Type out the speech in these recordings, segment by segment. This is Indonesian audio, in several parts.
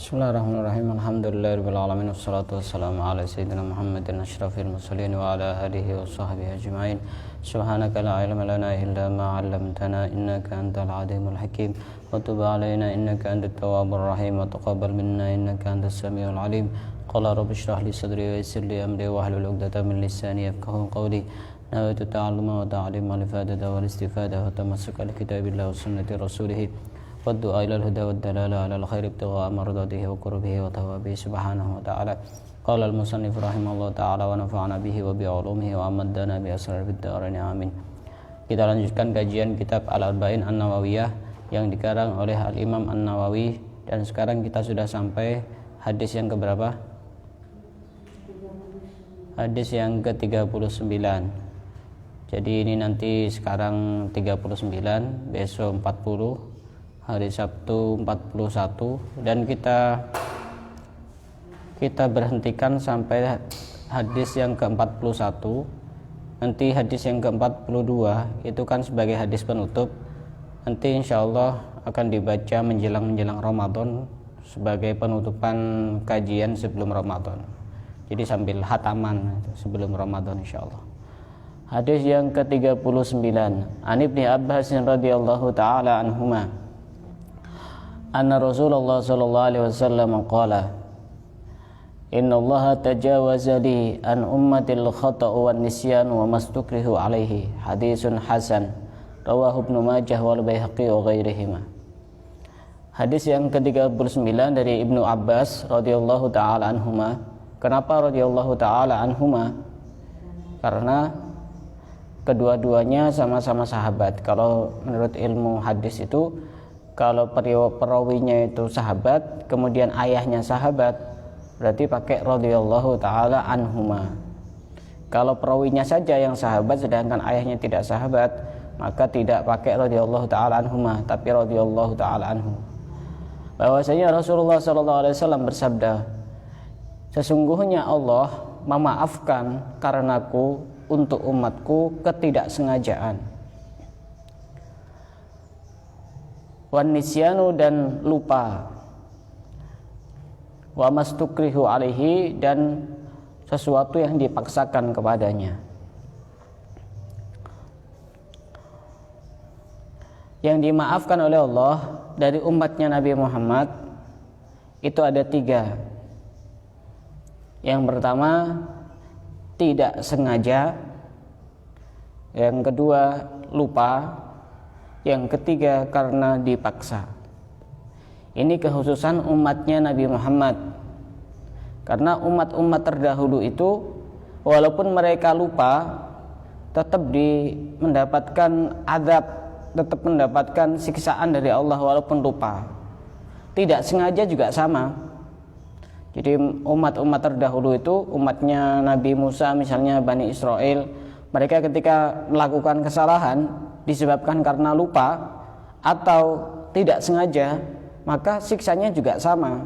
Bismillahirrahmanirrahim. Alhamdulillahirabbil alamin wassalatu wassalamu ala sayyidina Muhammadin asyrafil mursalin wa ala alihi wa sahbihi ajmain. Subhanaka la ilma lana illa ma 'allamtana innaka antal alimul hakim. Wa tub 'alaina innaka antat tawwabur rahim wa taqabbal minna innaka antas samiul alim. Qala rabbi shrah li sadri wa yassir li amri wa hlul 'uqdatam min lisani yafqahu qawli. Nawaitu ta'alluma wa ta'lima wal ifadata wal istifada wa tamassuka bi kitabillahi wa sunnati rasulih. والدعاء إلى الهدى والدلالة على الخير ابتغاء مرضاته وقربه وثوابه سبحانه وتعالى. قال المصنف رحمه الله تعالى ونفعنا به وبعلومه وأمدنا بأسرار الدارين آمين. Kita lanjutkan kajian kitab Al-Arba'in An-Nawawiyah yang dikarang oleh Al-Imam An-Nawawi, dan sekarang kita sudah sampai hadis yang keberapa? Hadis yang ke-39. Jadi ini nanti sekarang 39, besok 40, hari Sabtu 41, dan kita berhentikan sampai hadis yang ke-41. Nanti hadis yang ke-42 itu kan sebagai hadis penutup. Nanti insyaallah akan dibaca menjelang Ramadan sebagai penutupan kajian sebelum Ramadan. Jadi sambil hataman sebelum Ramadan insyaallah. Hadis yang ke-39, An Ibnu Abbas radhiyallahu taala anhuma anna Rasulullah sallallahu alaihi wasallam qala inna Allah tajawaza li an ummatil khata'u wan nisyan wa mastukrihu alaihi hadisun hasan rawahu Ibnu Majah wal Baihaqi wa ghairihima. Hadis yang ke-39 dari Ibnu Abbas radhiyallahu taala anhuma. Kenapa radhiyallahu taala anhuma? Karena kedua-duanya sama-sama sahabat. Kalau menurut ilmu hadis itu, kalau perawinya itu sahabat, kemudian ayahnya sahabat, berarti pakai radhiyallahu taala anhuma. Kalau perawinya saja yang sahabat sedangkan ayahnya tidak sahabat, maka tidak pakai radhiyallahu taala anhuma, tapi radhiyallahu taala anhu. Bahwasanya Rasulullah sallallahu alaihi wasallam bersabda, sesungguhnya Allah memaafkan karenaku untuk umatku ketidaksengajaan, wan nisyanu dan lupa, wa mastukrihu alaihi dan sesuatu yang dipaksakan kepadanya. Yang dimaafkan oleh Allah dari umatnya Nabi Muhammad itu ada 3. Yang pertama, tidak sengaja. Yang kedua, lupa. Yang ketiga, karena dipaksa. Ini kekhususan umatnya Nabi Muhammad. Karena umat-umat terdahulu itu walaupun mereka lupa, tetap mendapatkan azab, tetap mendapatkan siksaan dari Allah walaupun lupa. Tidak sengaja juga sama. Jadi umat-umat terdahulu itu, umatnya Nabi Musa misalnya Bani Israel, mereka ketika melakukan kesalahan disebabkan karena lupa atau tidak sengaja, maka siksanya juga sama.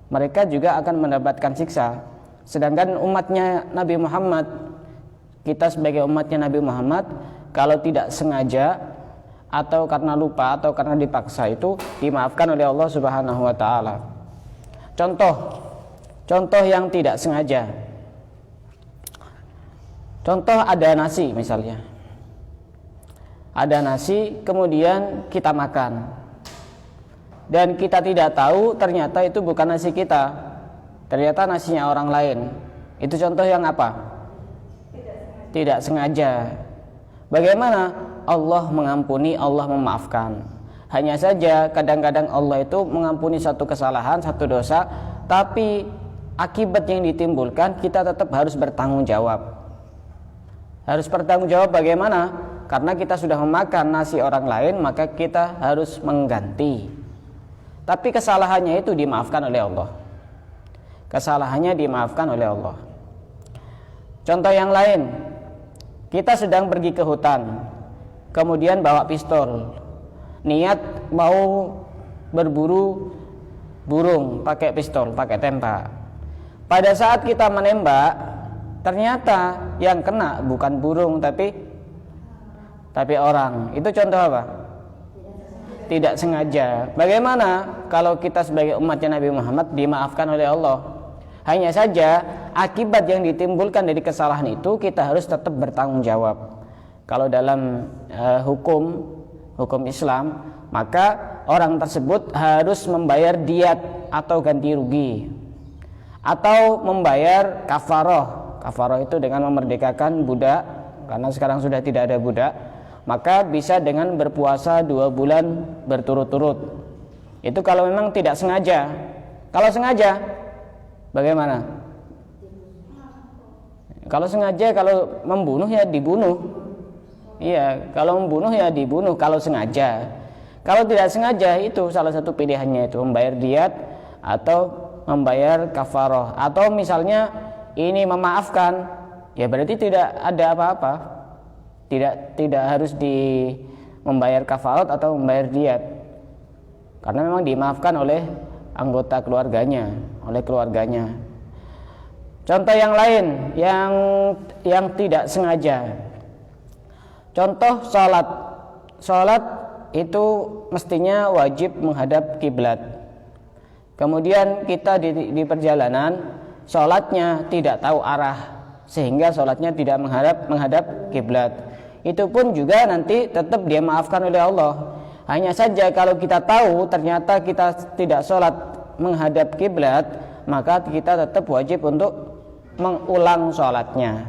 Mereka juga akan mendapatkan siksa. Sedangkan umatnya Nabi Muhammad, kita sebagai umatnya Nabi Muhammad, kalau tidak sengaja atau karena lupa atau karena dipaksa itu dimaafkan oleh Allah Subhanahu wa taala. Contoh yang tidak sengaja. Contoh, ada nasi misalnya. Ada nasi, kemudian kita makan. Dan kita tidak tahu ternyata itu bukan nasi kita. Ternyata nasinya orang lain. Itu contoh yang apa? Tidak sengaja. Bagaimana? Allah mengampuni, Allah memaafkan. Hanya saja kadang-kadang Allah itu mengampuni satu kesalahan, satu dosa, tapi akibat yang ditimbulkan kita tetap harus bertanggung jawab. Harus bertanggung jawab bagaimana? Karena kita sudah memakan nasi orang lain, maka kita harus mengganti. Tapi kesalahannya itu dimaafkan oleh Allah. Kesalahannya dimaafkan oleh Allah. Contoh yang lain, kita sedang pergi ke hutan, kemudian bawa pistol, niat mau berburu burung pakai pistol, pakai tembak. Pada saat kita menembak, ternyata yang kena bukan burung tapi orang. Itu contoh apa? tidak sengaja. Bagaimana kalau kita sebagai umatnya Nabi Muhammad dimaafkan oleh Allah? Hanya saja akibat yang ditimbulkan dari kesalahan itu kita harus tetap bertanggung jawab. Kalau dalam hukum Islam, maka orang tersebut harus membayar diat atau ganti rugi, atau membayar kafaroh. Kafaroh itu dengan memerdekakan budak, karena sekarang sudah tidak ada budak, maka bisa dengan berpuasa 2 bulan berturut-turut. Itu kalau memang tidak sengaja. Kalau sengaja, bagaimana? Kalau sengaja, kalau membunuh ya dibunuh. Iya, kalau membunuh ya dibunuh kalau sengaja. Kalau tidak sengaja, itu salah satu pilihannya, itu membayar diat atau membayar kafaroh. Atau misalnya ini memaafkan, ya berarti tidak ada apa-apa. Tidak harus membayar kafarat atau membayar diat, karena memang dimaafkan oleh anggota keluarganya, Contoh yang lain yang tidak sengaja. Contoh salat itu mestinya wajib menghadap kiblat. Kemudian kita di perjalanan salatnya tidak tahu arah, sehingga salatnya tidak menghadap kiblat. Itu pun juga nanti tetap dia maafkan oleh Allah. Hanya saja kalau kita tahu ternyata kita tidak sholat menghadap kiblat, maka kita tetap wajib untuk mengulang sholatnya.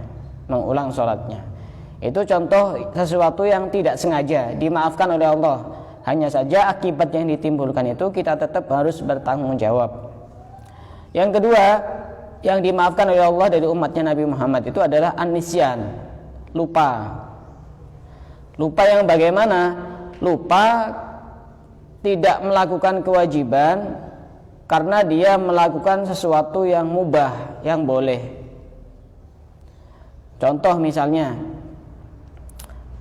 Itu contoh sesuatu yang tidak sengaja dimaafkan oleh Allah. Hanya saja akibat yang ditimbulkan itu kita tetap harus bertanggung jawab. Yang kedua, yang dimaafkan oleh Allah dari umatnya Nabi Muhammad itu adalah an-nisyan, lupa. Lupa yang bagaimana? Lupa tidak melakukan kewajiban karena dia melakukan sesuatu yang mubah, yang boleh. Contoh misalnya,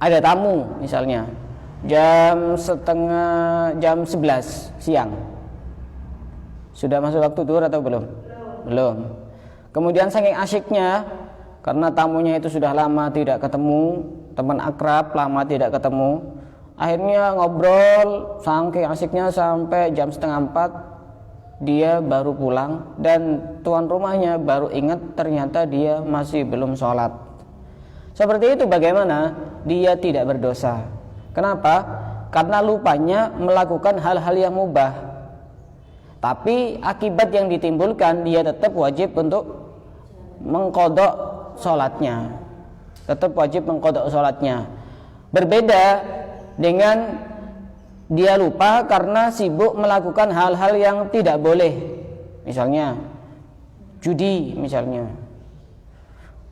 ada tamu misalnya jam 11 siang. Sudah masuk waktu zuhur atau belum? Belum. Kemudian saking asyiknya, karena tamunya itu sudah lama tidak ketemu, teman akrab lama tidak ketemu, akhirnya ngobrol saking asiknya sampai jam 3:30 dia baru pulang, dan tuan rumahnya baru ingat ternyata dia masih belum sholat. Seperti itu bagaimana? Dia tidak berdosa. Kenapa? Karena lupanya melakukan hal-hal yang mubah, tapi akibat yang ditimbulkan dia tetap wajib untuk mengqadha sholatnya. Berbeda dengan dia lupa karena sibuk melakukan hal-hal yang tidak boleh, misalnya judi misalnya,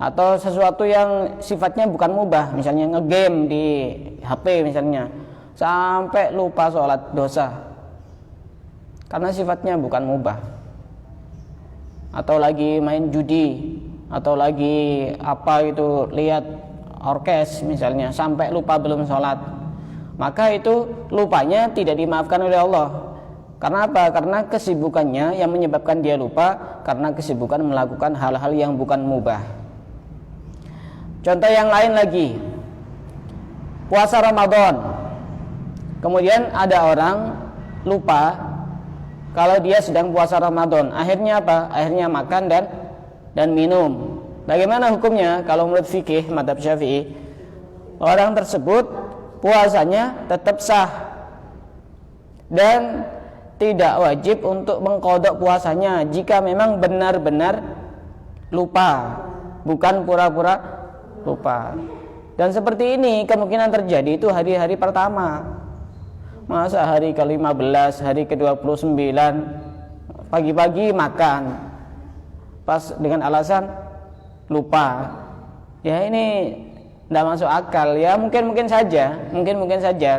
atau sesuatu yang sifatnya bukan mubah, misalnya ngegame di HP misalnya, sampai lupa sholat, dosa karena sifatnya bukan mubah. Atau lagi main judi, atau lagi lihat orkes misalnya, sampai lupa belum sholat, maka itu lupanya tidak dimaafkan oleh Allah. Karena apa? Karena kesibukannya yang menyebabkan dia lupa, karena kesibukan melakukan hal-hal yang bukan mubah. Contoh yang lain lagi, puasa Ramadan, kemudian ada orang lupa kalau dia sedang puasa Ramadan, akhirnya apa? Akhirnya makan dan minum. Bagaimana hukumnya? Kalau menurut fikih mazhab Syafi'i, orang tersebut puasanya tetap sah dan tidak wajib untuk mengqadha puasanya jika memang benar-benar lupa, bukan pura-pura lupa. Dan seperti ini kemungkinan terjadi itu hari-hari pertama. Masa hari ke-15, hari ke-29 pagi-pagi makan pas dengan alasan lupa. Ya ini tidak masuk akal. Ya mungkin saja,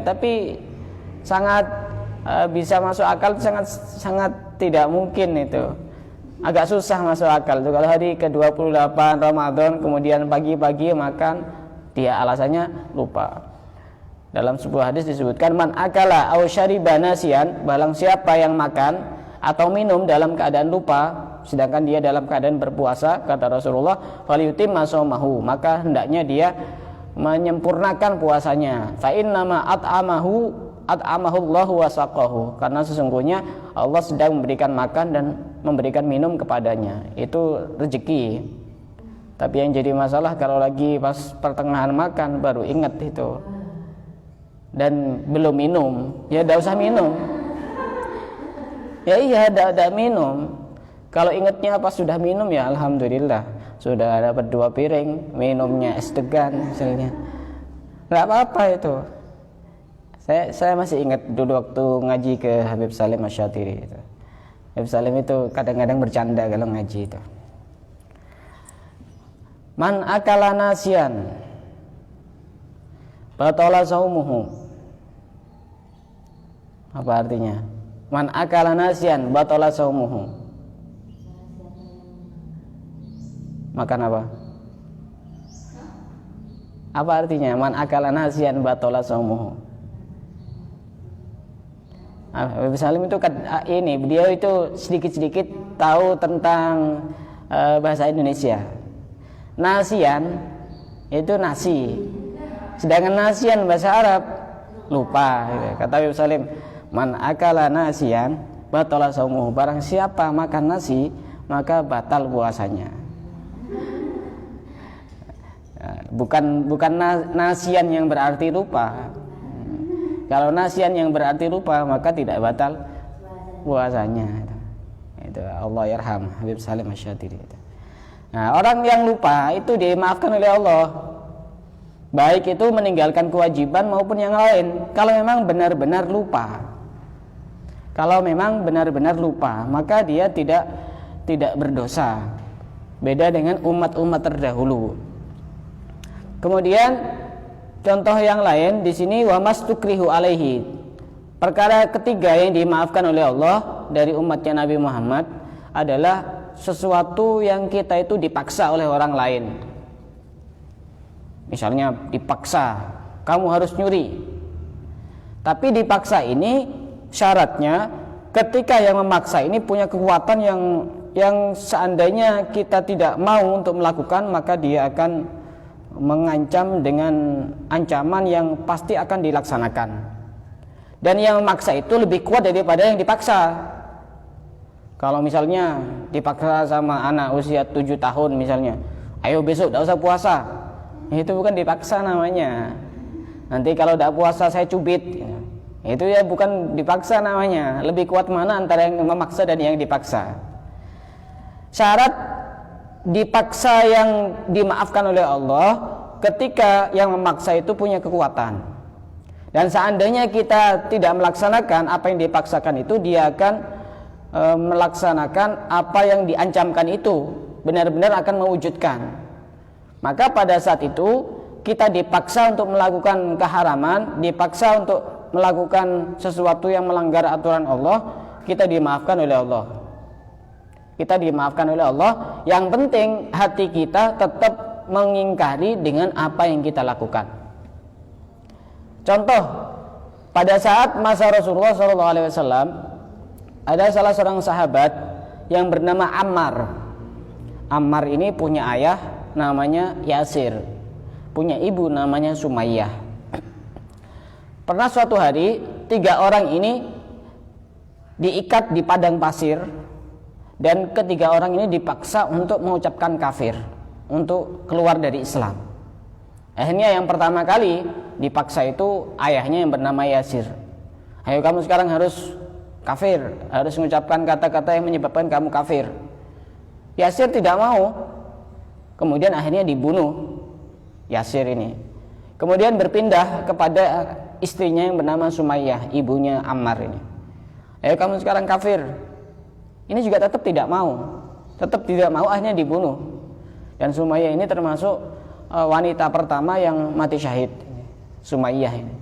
tapi sangat bisa masuk akal, sangat tidak mungkin itu. Agak susah masuk akal itu kalau hari ke-28 Ramadan kemudian pagi-pagi makan, dia alasannya lupa. Dalam sebuah hadis disebutkan, man akala aw syariba nasiyan, barang siapa yang makan atau minum dalam keadaan lupa sedangkan dia dalam keadaan berpuasa, kata Rasulullah, falyutimma shaumahu, maka hendaknya dia menyempurnakan puasanya. Fa innama at'amahu at'amahullahu wa saqahu, karena sesungguhnya Allah sedang memberikan makan dan memberikan minum kepadanya. Itu rezeki. Tapi yang jadi masalah kalau lagi pas pertengahan makan baru ingat itu dan belum minum, ya tidak usah minum. Ya iya, tidak minum. Kalau ingatnya pas sudah minum, ya alhamdulillah, sudah dapat 2 piring, minumnya es degan misalnya, nggak apa-apa itu. Saya masih ingat dulu waktu ngaji ke Habib Salim Asy-Syatiri itu. Habib Salim itu kadang-kadang bercanda kalau ngaji itu. Man akala nasian batala saumuhu. Apa artinya? Man akala nasian batala saumuhu. Makan apa? Apa artinya? Man akala nasian batala saumuhu. Habib Salim itu ini, beliau itu sedikit-sedikit tahu tentang bahasa Indonesia. Nasian itu nasi, sedangkan nasian bahasa Arab lupa. Kata Habib Salim, man akala nasian batala saumuhu. Barang siapa makan nasi maka batal puasanya. Bukan nasian yang berarti lupa. Kalau nasian yang berarti lupa maka tidak batal puasanya. Itu Allah yarham Habib Salim Asy-Syatiri. Nah, orang yang lupa itu dimaafkan oleh Allah, baik itu meninggalkan kewajiban maupun yang lain. Kalau memang benar-benar lupa, maka dia tidak berdosa. Beda dengan umat-umat terdahulu. Kemudian contoh yang lain di sini, wa mastukrihu alaihi. Perkara ketiga yang dimaafkan oleh Allah dari umatnya Nabi Muhammad adalah sesuatu yang kita itu dipaksa oleh orang lain. Misalnya dipaksa, kamu harus nyuri. Tapi dipaksa ini syaratnya ketika yang memaksa ini punya kekuatan yang seandainya kita tidak mau untuk melakukan, maka dia akan mengancam dengan ancaman yang pasti akan dilaksanakan. Dan yang memaksa itu lebih kuat daripada yang dipaksa. Kalau misalnya dipaksa sama anak usia 7 tahun misalnya, ayo besok tidak usah puasa, itu bukan dipaksa namanya. Nanti kalau tidak puasa saya cubit, itu ya bukan dipaksa namanya. Lebih kuat mana antara yang memaksa dan yang dipaksa? Syarat dipaksa yang dimaafkan oleh Allah ketika yang memaksa itu punya kekuatan. Dan seandainya kita tidak melaksanakan apa yang dipaksakan itu, dia akan melaksanakan apa yang diancamkan itu, benar-benar akan mewujudkan. Maka pada saat itu kita dipaksa untuk melakukan keharaman, dipaksa untuk melakukan sesuatu yang melanggar aturan Allah, kita dimaafkan oleh Allah. Kita dimaafkan oleh Allah. Yang penting hati kita tetap mengingkari dengan apa yang kita lakukan. Contoh, pada saat masa Rasulullah SAW, ada salah seorang sahabat yang bernama Ammar. Ammar ini punya ayah namanya Yasir, punya ibu namanya Sumayyah. Pernah suatu hari 3 orang ini diikat di padang pasir, dan ketiga orang ini dipaksa untuk mengucapkan kafir, untuk keluar dari Islam. Akhirnya yang pertama kali dipaksa itu ayahnya yang bernama Yasir. Ayo kamu sekarang harus kafir, harus mengucapkan kata-kata yang menyebabkan kamu kafir. Yasir tidak mau. Kemudian akhirnya dibunuh Yasir ini. Kemudian berpindah kepada istrinya yang bernama Sumayyah, ibunya Ammar ini. Ayo kamu sekarang kafir. Ini juga tetap tidak mau. Tetap tidak mau, akhirnya dibunuh. Dan Sumayyah ini termasuk wanita pertama yang mati syahid. Sumayyah ini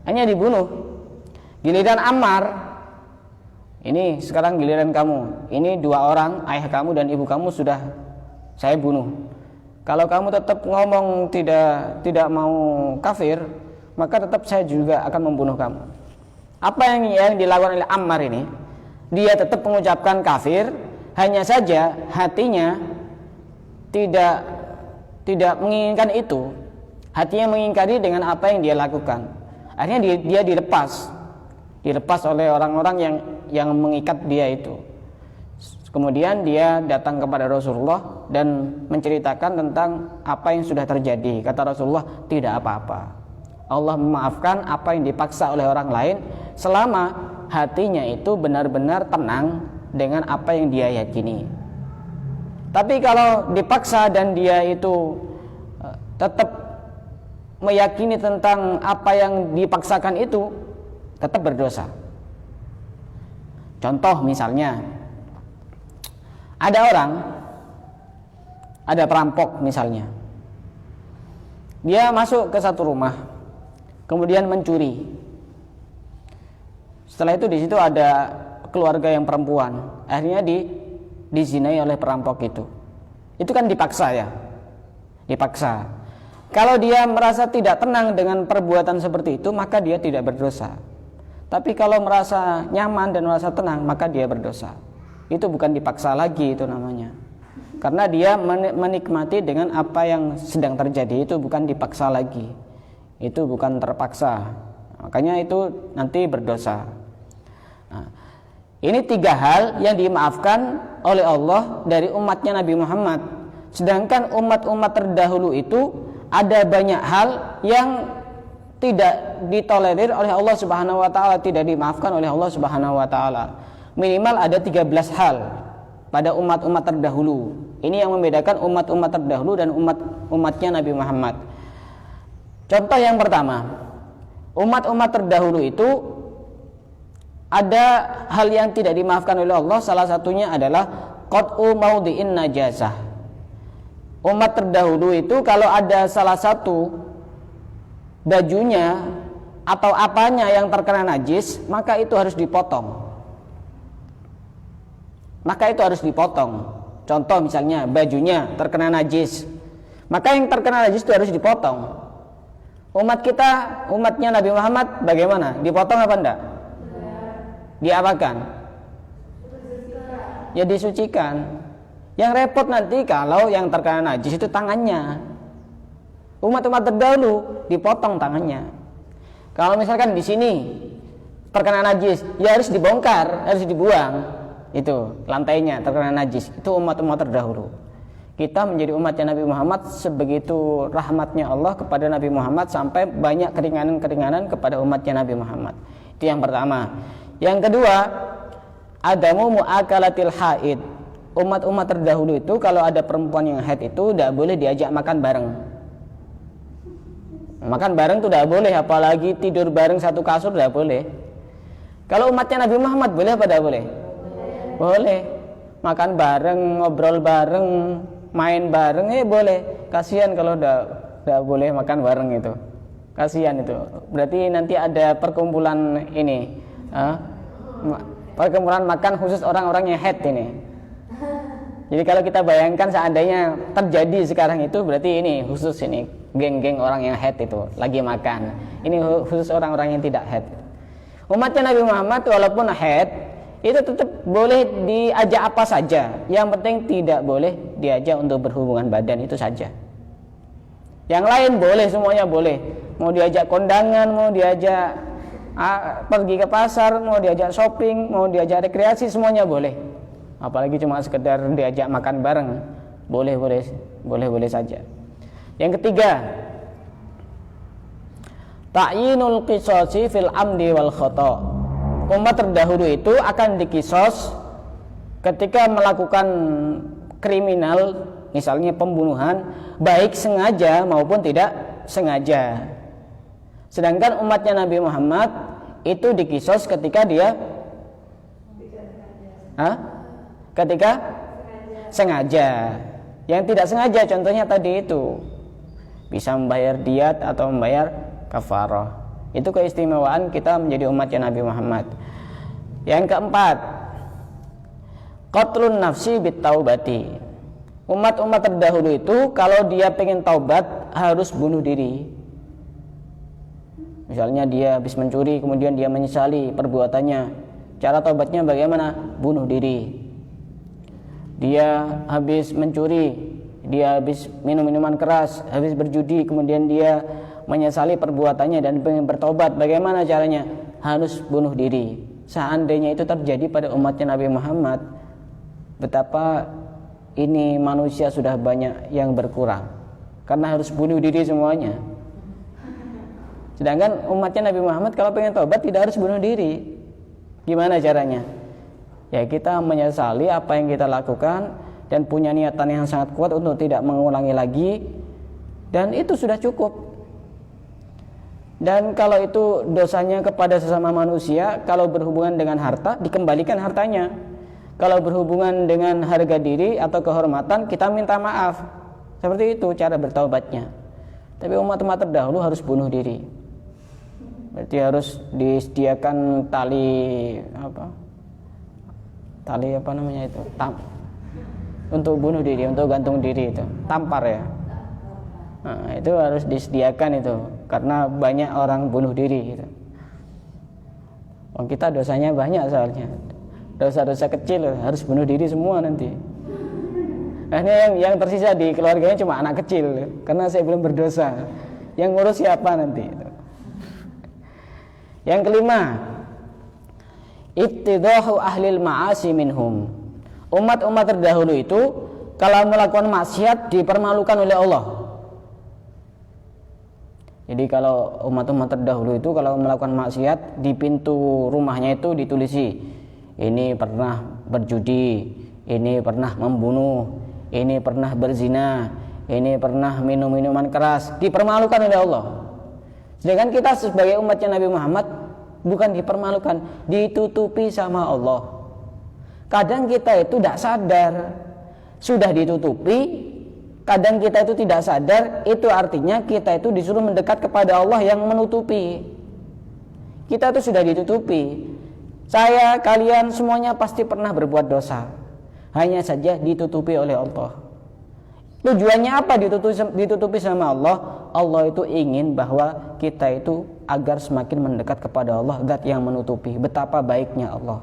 akhirnya dibunuh. Giliran Ammar, ini sekarang giliran kamu. Ini 2 orang, ayah kamu dan ibu kamu sudah saya bunuh. Kalau kamu tetap ngomong tidak mau kafir, maka tetap saya juga akan membunuh kamu. Apa yang dilakukan oleh Ammar ini? Dia tetap mengucapkan kafir, hanya saja hatinya tidak menginginkan itu. Hatinya mengingkari dengan apa yang dia lakukan. Akhirnya dia dilepas. dilepas oleh orang-orang yang mengikat dia itu. Kemudian dia datang kepada Rasulullah dan menceritakan tentang apa yang sudah terjadi. Kata Rasulullah, tidak apa-apa. Allah memaafkan apa yang dipaksa oleh orang lain selama hatinya itu benar-benar tenang dengan apa yang dia yakini. Tapi kalau dipaksa dan dia itu tetap meyakini tentang apa yang dipaksakan itu, tetap berdosa. Contoh misalnya, ada perampok misalnya, dia masuk ke satu rumah, kemudian mencuri. Setelah itu di situ ada keluarga yang perempuan, akhirnya dizinai oleh perampok itu. Itu kan dipaksa ya, dipaksa. Kalau dia merasa tidak tenang dengan perbuatan seperti itu, maka dia tidak berdosa. Tapi kalau merasa nyaman dan merasa tenang, maka dia berdosa. Itu bukan dipaksa lagi, itu namanya. Karena dia menikmati dengan apa yang sedang terjadi, itu bukan dipaksa lagi. Itu bukan terpaksa. Makanya itu nanti berdosa. Nah, ini 3 hal yang dimaafkan oleh Allah dari umatnya Nabi Muhammad. Sedangkan umat-umat terdahulu itu ada banyak hal yang tidak ditolerir oleh Allah Subhanahu wa taala, tidak dimaafkan oleh Allah Subhanahu wa taala. Minimal ada 13 hal pada umat-umat terdahulu. Ini yang membedakan umat-umat terdahulu dan umatnya Nabi Muhammad. Contoh yang pertama, umat-umat terdahulu itu ada hal yang tidak dimaafkan oleh Allah. Salah satunya adalah qat'u maudhi'in najasah. Umat terdahulu itu kalau ada salah satu bajunya atau apanya yang terkena najis, maka itu harus dipotong. Contoh misalnya bajunya terkena najis, maka yang terkena najis itu harus dipotong. Umatnya Nabi Muhammad bagaimana? Dipotong apa enggak? Diapakan? Ya disucikan. Yang repot nanti kalau yang terkena najis itu tangannya. Umat-umat terdahulu dipotong tangannya. Kalau misalkan di sini terkena najis, ya harus dibongkar, harus dibuang. Itu lantainya terkena najis. Itu umat-umat terdahulu. Kita menjadi umatnya Nabi Muhammad, sebegitu rahmatnya Allah kepada Nabi Muhammad sampai banyak keringanan-keringanan kepada umatnya Nabi Muhammad. Itu yang pertama. Yang kedua, adamu mu'akalatil haid. Umat-umat terdahulu itu kalau ada perempuan yang haid itu tidak boleh diajak makan bareng. Makan bareng itu tidak boleh, apalagi tidur bareng satu kasur tidak boleh. Kalau umatnya Nabi Muhammad boleh apa tidak boleh? Boleh. Makan bareng, ngobrol bareng, main bareng, boleh. Kasihan kalau tidak boleh makan bareng itu. Kasihan itu. Berarti nanti ada perkumpulan ini, perkumpulan makan khusus orang-orang yang haid ini. Jadi kalau kita bayangkan seandainya terjadi sekarang itu, berarti ini khusus ini geng-geng orang yang haid itu lagi makan. Ini khusus orang-orang yang tidak haid. Umatnya Nabi Muhammad walaupun haid itu tetap boleh diajak apa saja. Yang penting tidak boleh diajak untuk berhubungan badan, itu saja. Yang lain boleh, semuanya boleh. Mau diajak kondangan, mau diajak pergi ke pasar, mau diajak shopping, mau diajak rekreasi, semuanya boleh. Apalagi cuma sekedar diajak makan bareng, boleh saja. Yang ketiga, ta'yinul qisasi fil amdi wal khata'. Umat terdahulu itu akan dikisos ketika melakukan kriminal, misalnya pembunuhan, baik sengaja maupun tidak sengaja. Sedangkan umatnya Nabi Muhammad itu dikisos ketika dia ketika sengaja. Yang tidak sengaja contohnya tadi itu bisa membayar diat atau membayar kafarah. Itu keistimewaan kita menjadi umatnya Nabi Muhammad. Yang keempat, qatlun nafsi bit taubati. Umat-umat terdahulu itu kalau dia pengen taubat harus bunuh diri. Misalnya dia habis mencuri, kemudian dia menyesali perbuatannya. Cara taubatnya bagaimana? Bunuh diri. Dia habis mencuri, dia habis minum minuman keras, habis berjudi, kemudian dia menyesali perbuatannya dan ingin bertobat. Bagaimana caranya? harus bunuh diri. Seandainya itu terjadi pada umatnya Nabi Muhammad, betapa ini manusia sudah banyak yang berkurang karena harus bunuh diri semuanya. Sedangkan umatnya Nabi Muhammad kalau pengen taubat tidak harus bunuh diri. Gimana caranya? Ya kita menyesali apa yang kita lakukan dan punya niatan yang sangat kuat untuk tidak mengulangi lagi, dan itu sudah cukup. Dan kalau itu dosanya kepada sesama manusia, kalau berhubungan dengan harta, dikembalikan hartanya. Kalau berhubungan dengan harga diri atau kehormatan, kita minta maaf. Seperti itu cara bertaubatnya. Tapi umat-umat terdahulu harus bunuh diri. Berarti harus disediakan tali apa namanya itu? Untuk bunuh diri, untuk gantung diri itu. Tampar ya. Nah, itu harus disediakan itu, karena banyak orang bunuh diri gitu. Kita dosanya banyak soalnya, dosa-dosa kecil harus bunuh diri semua nanti. Akhirnya yang tersisa di keluarganya cuma anak kecil, karena saya belum berdosa. Yang ngurus siapa nanti? Yang kelima, ittidahu ahlil ma'asi minhum. Umat-umat terdahulu itu kalau melakukan maksiat dipermalukan oleh Allah. Jadi kalau umat-umat terdahulu itu kalau melakukan maksiat, di pintu rumahnya itu ditulisi, ini pernah berjudi, ini pernah membunuh, ini pernah berzina, ini pernah minum minuman keras, dipermalukan oleh Allah. Sedangkan kita sebagai umatnya Nabi Muhammad bukan dipermalukan, ditutupi sama Allah. Kadang kita itu tidak sadar sudah ditutupi. Kadang kita itu tidak sadar, itu artinya kita itu disuruh mendekat kepada Allah yang menutupi. Kita itu sudah ditutupi. Saya, kalian semuanya pasti pernah berbuat dosa. Hanya saja ditutupi oleh Allah. Tujuannya apa ditutupi sama Allah? Allah itu ingin bahwa kita itu agar semakin mendekat kepada Allah, zat yang menutupi. Betapa baiknya Allah.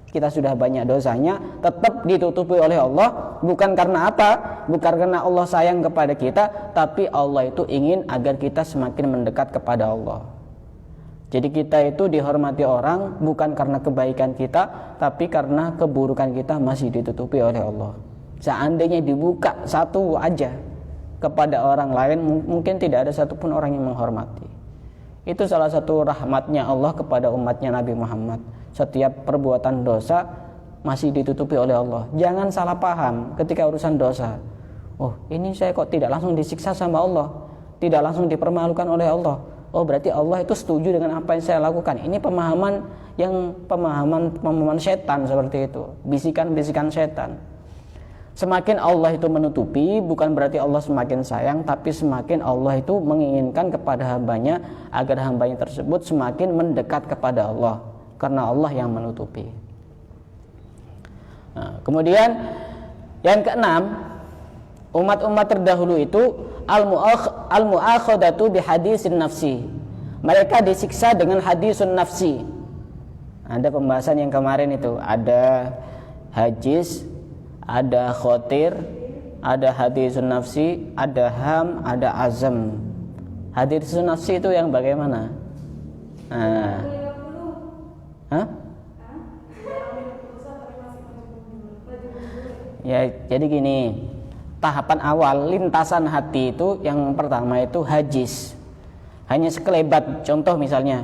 Kita sudah banyak dosanya, tetap ditutupi oleh Allah, bukan karena apa? Bukan karena Allah sayang kepada kita, tapi Allah itu ingin agar kita semakin mendekat kepada Allah. Jadi kita itu dihormati orang bukan karena kebaikan kita, tapi karena keburukan kita masih ditutupi oleh Allah. Seandainya dibuka satu aja kepada orang lain, mungkin tidak ada satupun orang yang menghormati. Itu salah satu rahmatnya Allah kepada umatnya Nabi Muhammad. Setiap perbuatan dosa masih ditutupi oleh Allah. Jangan salah paham ketika urusan dosa. Oh, ini saya kok tidak langsung disiksa sama Allah, tidak langsung dipermalukan oleh Allah. Oh, berarti Allah itu setuju dengan apa yang saya lakukan. Ini pemahaman setan seperti itu. Bisikan-bisikan setan. Semakin Allah itu menutupi, bukan berarti Allah semakin sayang, tapi semakin Allah itu menginginkan kepada hambanya agar hambanya tersebut semakin mendekat kepada Allah, karena Allah yang menutupi. Nah, kemudian yang keenam, umat-umat terdahulu itu al-mu'akhadatu bihadisin nafsi. Mereka disiksa dengan hadisun nafsi. Ada pembahasan yang kemarin itu, ada hajis, ada khotir, ada hadisun nafsi, ada ham, ada azam. Hadisun nafsi itu yang bagaimana? Ya, jadi gini, tahapan awal lintasan hati itu yang pertama itu hajis, hanya sekelebat. Contoh misalnya,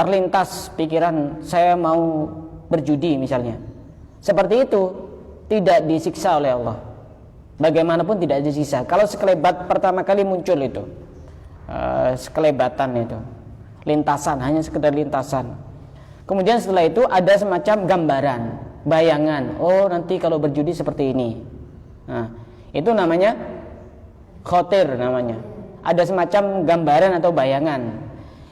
terlintas pikiran saya mau berjudi misalnya, seperti itu tidak disiksa oleh Allah. Bagaimanapun tidak disiksa. Kalau sekelebat pertama kali muncul itu, sekelebatan itu, lintasan, hanya sekedar lintasan. Kemudian setelah itu ada semacam gambaran, bayangan. Oh, nanti kalau berjudi seperti ini. Nah, itu namanya khotir namanya. Ada semacam gambaran atau bayangan.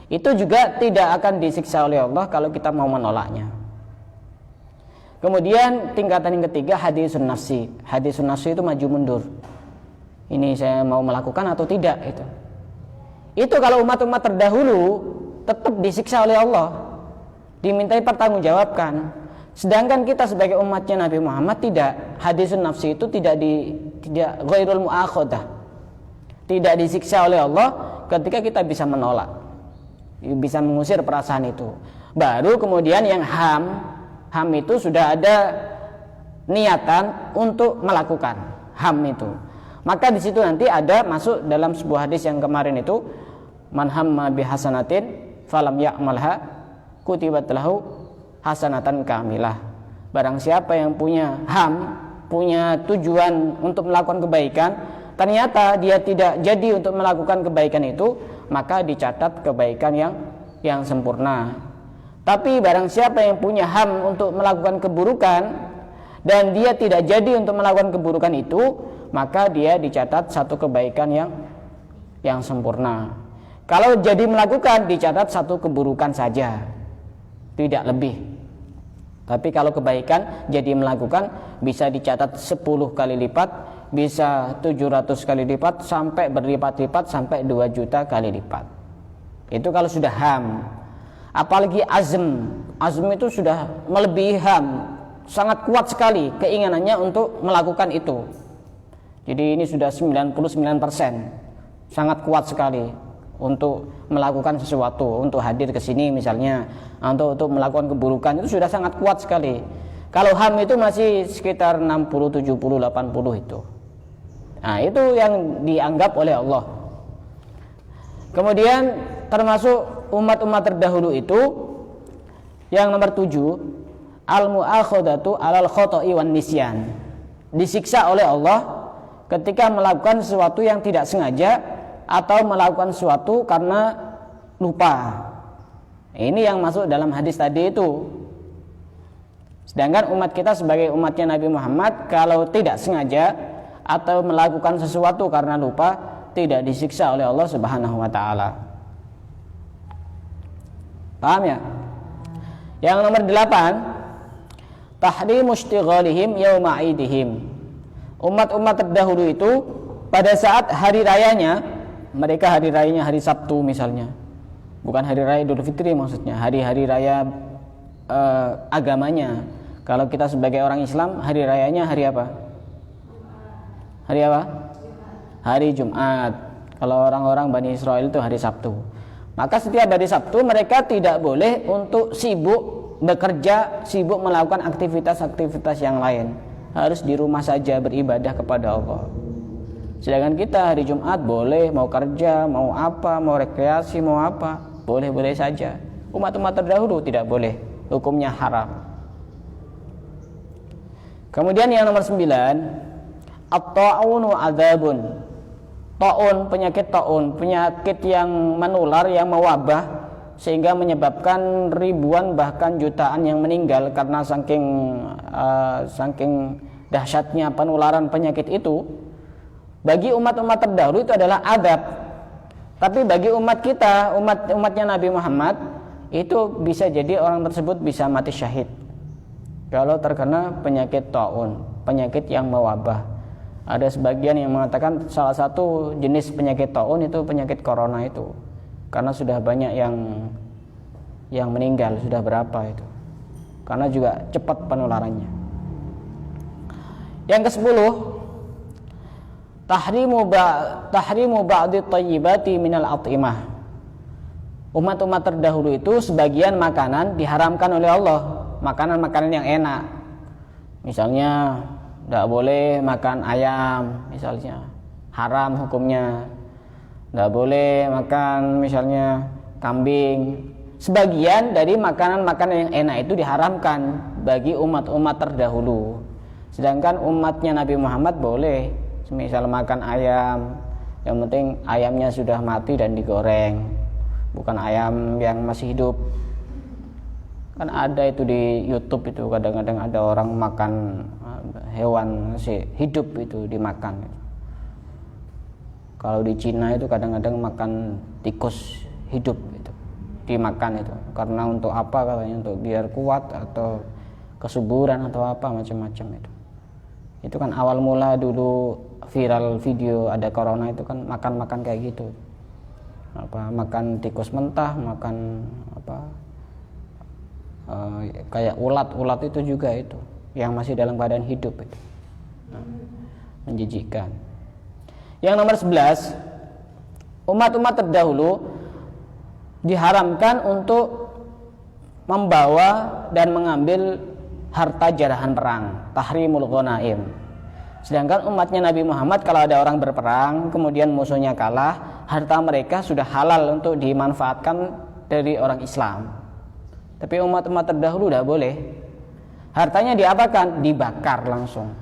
Itu juga tidak akan disiksa oleh Allah kalau kita mau menolaknya. Kemudian tingkatan yang ketiga hadisun nafsi. Hadisun nafsi itu maju mundur. Ini saya mau melakukan atau tidak itu. Itu kalau umat-umat terdahulu tetap disiksa oleh Allah, dimintai pertanggungjawabkan. Sedangkan kita sebagai umatnya Nabi Muhammad tidak. Hadisun nafsi itu tidak ghairul mu'akhadah. Tidak disiksa oleh Allah ketika kita bisa menolak. bisa mengusir perasaan itu. Baru kemudian yang ham itu sudah ada niatan untuk melakukan ham itu. Maka di situ nanti ada masuk dalam sebuah hadis yang kemarin itu, man hamma bihasanatin falam ya'malha kutibat lahu hasanatan kamilah. Barang siapa yang punya punya tujuan untuk melakukan kebaikan, ternyata dia tidak jadi untuk melakukan kebaikan itu, maka dicatat kebaikan yang sempurna. Tapi barang siapa yang punya untuk melakukan keburukan dan dia tidak jadi untuk melakukan keburukan itu, maka dia dicatat satu kebaikan yang sempurna. Kalau jadi melakukan, dicatat satu keburukan saja, tidak lebih. Tapi kalau kebaikan jadi melakukan, bisa dicatat 10 kali lipat, bisa 700 kali lipat, sampai berlipat-lipat sampai 2 juta kali lipat. Itu kalau sudah Apalagi azm itu sudah melebihi sangat kuat sekali keinginannya untuk melakukan itu. Jadi ini sudah 99%, sangat kuat sekali untuk melakukan sesuatu, untuk hadir ke sini misalnya, untuk melakukan keburukan, itu sudah sangat kuat sekali. Kalau itu masih sekitar 60, 70, 80 itu. Nah, itu yang dianggap oleh Allah. Kemudian termasuk umat-umat terdahulu itu yang nomor 7, al-mu'akhadatu alal khoto'i wan nisyan. Disiksa oleh Allah ketika melakukan sesuatu yang tidak sengaja atau melakukan sesuatu karena lupa. Ini yang masuk dalam hadis tadi itu. Sedangkan umat kita sebagai umatnya Nabi Muhammad, kalau tidak sengaja atau melakukan sesuatu karena lupa, tidak disiksa oleh Allah Subhanahu wa taala. Paham ya? Yang nomor 8, tahrimu istighalihim yauma aidihim. Umat-umat terdahulu itu pada saat hari rayanya, mereka hari rayanya hari Sabtu misalnya, bukan hari raya Idul Fitri maksudnya, hari-hari raya agamanya. Kalau kita sebagai orang Islam, hari rayanya hari apa? Hari apa? Hari Jumat. Kalau orang-orang Bani Israel itu hari Sabtu. Maka setiap hari Sabtu mereka tidak boleh untuk sibuk bekerja, sibuk melakukan aktivitas-aktivitas yang lain. Harus di rumah saja beribadah kepada Allah. Sedangkan kita hari Jumat boleh, mau kerja, mau apa, mau rekreasi, mau apa, boleh-boleh saja. Umat-umat terdahulu tidak boleh, hukumnya haram. Kemudian yang nomor 9, at-ta'unu adzabun. Penyakit yang menular, yang mewabah sehingga menyebabkan ribuan bahkan jutaan yang meninggal karena saking dahsyatnya penularan penyakit itu. Bagi umat-umat terdahulu itu adalah adab. Tapi bagi umat kita, umatnya Nabi Muhammad, itu bisa jadi orang tersebut bisa mati syahid kalau terkena penyakit ta'un, penyakit yang mewabah. Ada sebagian yang mengatakan salah satu jenis penyakit ta'un itu penyakit corona itu, karena sudah banyak yang meninggal, sudah berapa itu, karena juga cepat penularannya. Yang ke-10, tahrimu ba'di thayyibati minal at'imah. Umat-umat terdahulu itu sebagian makanan diharamkan oleh Allah, makanan-makanan yang enak. Misalnya tidak boleh makan ayam, misalnya haram hukumnya. Tidak boleh makan misalnya kambing. Sebagian dari makanan-makanan yang enak itu diharamkan bagi umat-umat terdahulu. Sedangkan umatnya Nabi Muhammad boleh, misal makan ayam, yang penting ayamnya sudah mati dan digoreng, bukan ayam yang masih hidup. Kan ada itu di YouTube itu, kadang-kadang ada orang makan hewan masih hidup itu dimakan. Kalau di Cina itu kadang-kadang makan tikus hidup itu dimakan itu, karena untuk apa katanya, untuk biar kuat atau kesuburan atau apa macam-macam itu. Itu kan awal mula dulu viral video ada corona itu kan makan-makan kayak gitu. Makan tikus mentah, makan kayak ulat itu juga itu, yang masih dalam keadaan hidup itu. Menjijikkan. Yang nomor 11, umat-umat terdahulu diharamkan untuk membawa dan mengambil harta jarahan perang, tahrimul ghanaim. Sedangkan umatnya Nabi Muhammad kalau ada orang berperang kemudian musuhnya kalah, harta mereka sudah halal untuk dimanfaatkan dari orang Islam. Tapi umat-umat terdahulu tidak boleh. Hartanya diapakan? Dibakar langsung.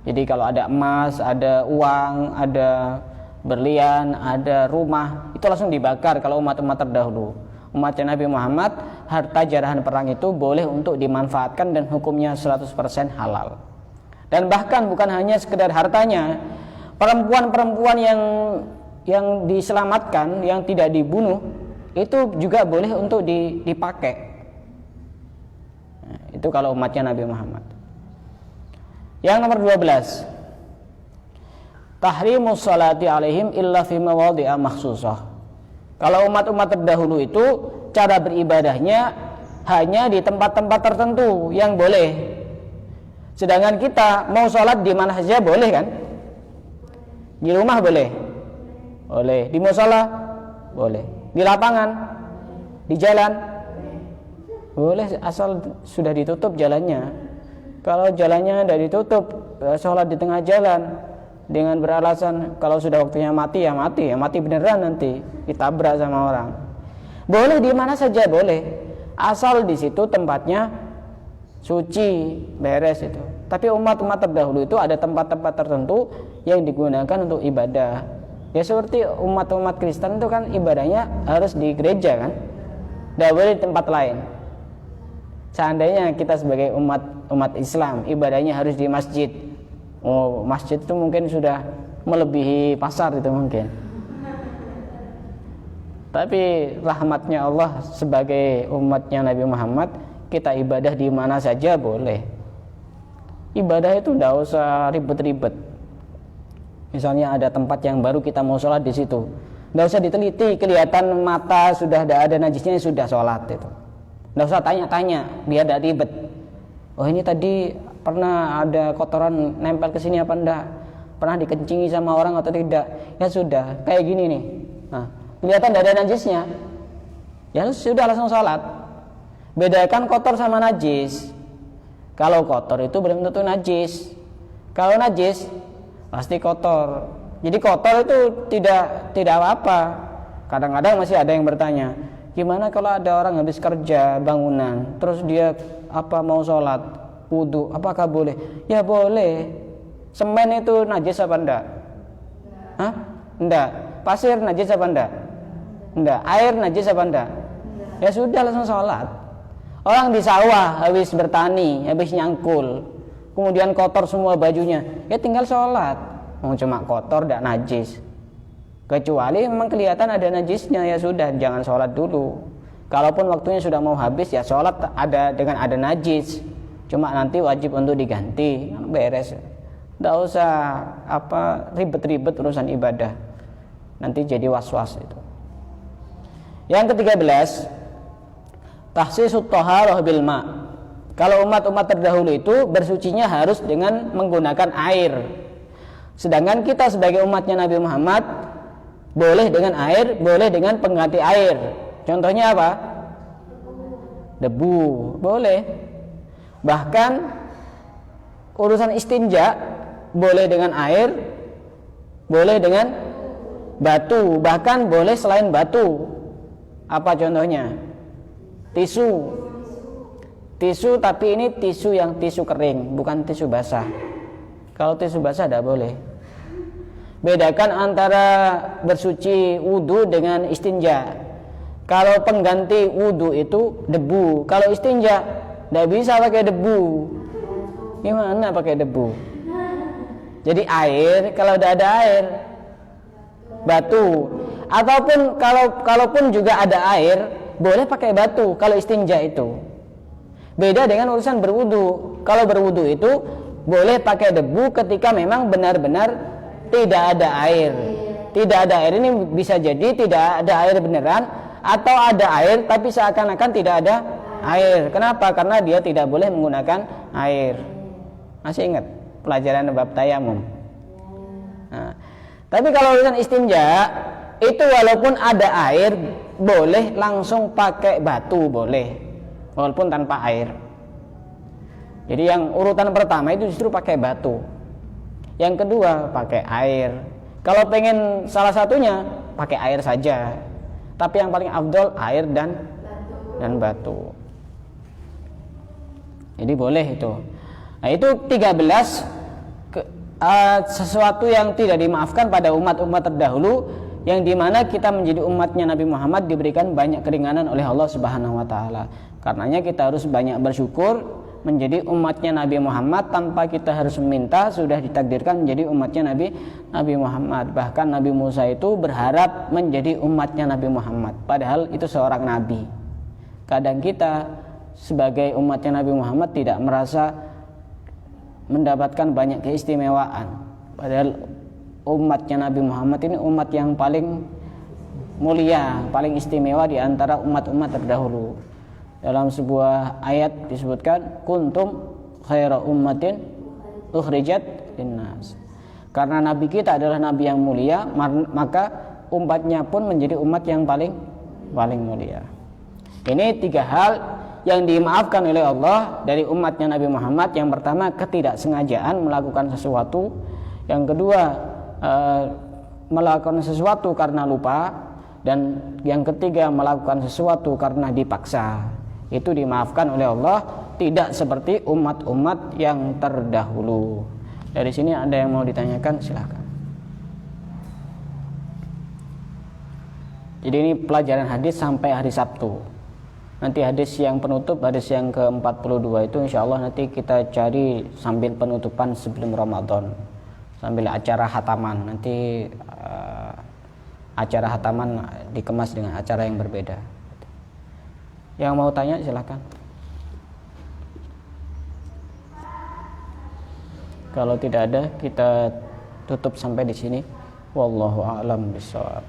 Jadi kalau ada emas, ada uang, ada berlian, ada rumah, itu langsung dibakar kalau umat-umat terdahulu. Umatnya Nabi Muhammad, harta jarahan perang itu boleh untuk dimanfaatkan dan hukumnya 100% halal. Dan bahkan bukan hanya sekedar hartanya, perempuan-perempuan yang diselamatkan, yang tidak dibunuh, itu juga boleh untuk dipakai. Nah, itu kalau umatnya Nabi Muhammad. Yang nomor 12, tahrimus salati alaihim illa fi mawadhi'a makhsusah. Kalau umat-umat terdahulu itu cara beribadahnya hanya di tempat-tempat tertentu yang boleh. Sedangkan kita mau sholat di mana saja boleh kan? Di rumah boleh, boleh. Di mushola boleh. Di lapangan, di jalan boleh, asal sudah ditutup jalannya. Kalau jalannya tidak ditutup, sholat di tengah jalan dengan beralasan kalau sudah waktunya mati ya mati beneran nanti ditabrak sama orang. Boleh di mana saja boleh, asal di situ tempatnya suci, beres itu. Tapi umat-umat terdahulu itu ada tempat-tempat tertentu yang digunakan untuk ibadah. Ya seperti umat-umat Kristen itu kan ibadahnya harus di gereja kan, tidak boleh di tempat lain. Seandainya kita sebagai umat Islam ibadahnya harus di masjid, masjid itu mungkin sudah melebihi pasar itu mungkin. Tapi rahmatnya Allah sebagai umatnya Nabi Muhammad, kita ibadah di mana saja boleh. Ibadah itu tidak usah ribet-ribet. Misalnya ada tempat yang baru kita mau sholat di situ, tidak usah diteliti, kelihatan mata sudah ada najisnya sudah sholat itu. Tidak usah tanya-tanya, biar tidak ribet. Oh ini tadi pernah ada kotoran nempel ke sini apa enggak? Pernah dikencingi sama orang atau tidak? Ya sudah, kayak gini nih. Nah, kelihatan tidak ada najisnya, ya sudah langsung sholat. Bedakan kotor sama najis. Kalau kotor itu belum tentu najis. Kalau najis pasti kotor. Jadi kotor itu tidak apa-apa. Kadang-kadang masih ada yang bertanya, gimana kalau ada orang habis kerja bangunan, terus dia mau sholat, wudu, apakah boleh? Ya boleh. Semen itu najis apa enggak? Hah? Enggak. Pasir najis apa enggak? Enggak. Air najis apa enggak? Ya sudah langsung sholat. Orang di sawah habis bertani, habis nyangkul, kemudian kotor semua bajunya, ya tinggal sholat. Cuma kotor, tidak najis. Kecuali memang kelihatan ada najisnya, ya sudah jangan sholat dulu. Kalaupun waktunya sudah mau habis, ya sholat dengan ada najis. Cuma nanti wajib untuk diganti, beres. Tidak usah ribet-ribet urusan ibadah. Nanti jadi was-was itu. Yang ke-13, tahsisut thaharah bil ma. Kalau umat-umat terdahulu itu bersucinya harus dengan menggunakan air. Sedangkan kita sebagai umatnya Nabi Muhammad boleh dengan air, boleh dengan pengganti air. Contohnya apa? Debu, boleh. Bahkan urusan istinja boleh dengan air, boleh dengan batu, bahkan boleh selain batu. Apa contohnya? Tisu, tapi ini tisu yang tisu kering, bukan tisu basah. Kalau tisu basah tidak boleh. Bedakan antara bersuci wudu dengan istinja. Kalau pengganti wudu itu debu, kalau istinja tidak bisa pakai debu. Gimana pakai debu? Jadi air, kalau tidak ada air, batu. Ataupun kalaupun juga ada air, boleh pakai batu kalau istinja itu. Beda dengan urusan berwudu. Kalau berwudu itu boleh pakai debu ketika memang benar-benar tidak ada air. Tidak ada air ini bisa jadi tidak ada air beneran, atau ada air tapi seakan-akan tidak ada air. Kenapa? Karena dia tidak boleh menggunakan air. Masih ingat pelajaran bab tayamum? Nah, tapi kalau urusan istinja itu walaupun ada air boleh langsung pakai batu, boleh, walaupun tanpa air. Jadi yang urutan pertama itu justru pakai batu, yang kedua pakai air. Kalau pengen salah satunya pakai air saja, tapi yang paling afdol air dan batu. Jadi boleh itu. Nah itu 13 sesuatu yang tidak dimaafkan pada umat-umat terdahulu, yang dimana kita menjadi umatnya Nabi Muhammad diberikan banyak keringanan oleh Allah Subhanahu Wa Taala. Karenanya kita harus banyak bersyukur menjadi umatnya Nabi Muhammad, tanpa kita harus meminta, sudah ditakdirkan menjadi umatnya Nabi Muhammad. Bahkan Nabi Musa itu berharap menjadi umatnya Nabi Muhammad, padahal itu seorang nabi. Kadang kita sebagai umatnya Nabi Muhammad tidak merasa mendapatkan banyak keistimewaan, padahal umatnya Nabi Muhammad ini umat yang paling mulia, paling istimewa di antara umat-umat terdahulu. Dalam sebuah ayat disebutkan kuntum khaira ummatin ukhrijat linnas. Karena nabi kita adalah nabi yang mulia, maka umatnya pun menjadi umat yang paling mulia. Ini 3 hal yang dimaafkan oleh Allah dari umatnya Nabi Muhammad. Yang pertama, ketidaksengajaan melakukan sesuatu. Yang kedua, melakukan sesuatu karena lupa. Dan yang ketiga, melakukan sesuatu karena dipaksa. Itu dimaafkan oleh Allah, tidak seperti umat-umat yang terdahulu. Dari sini ada yang mau ditanyakan, silakan. Jadi ini pelajaran hadis sampai hari Sabtu. Nanti hadis yang penutup, hadis yang ke-42 itu insya Allah nanti kita cari sambil penutupan sebelum Ramadan, sambil acara hataman. Nanti acara hataman dikemas dengan acara yang berbeda. Yang mau tanya silakan. Kalau tidak ada, kita tutup sampai di sini. Wallahu a'lam bishawab.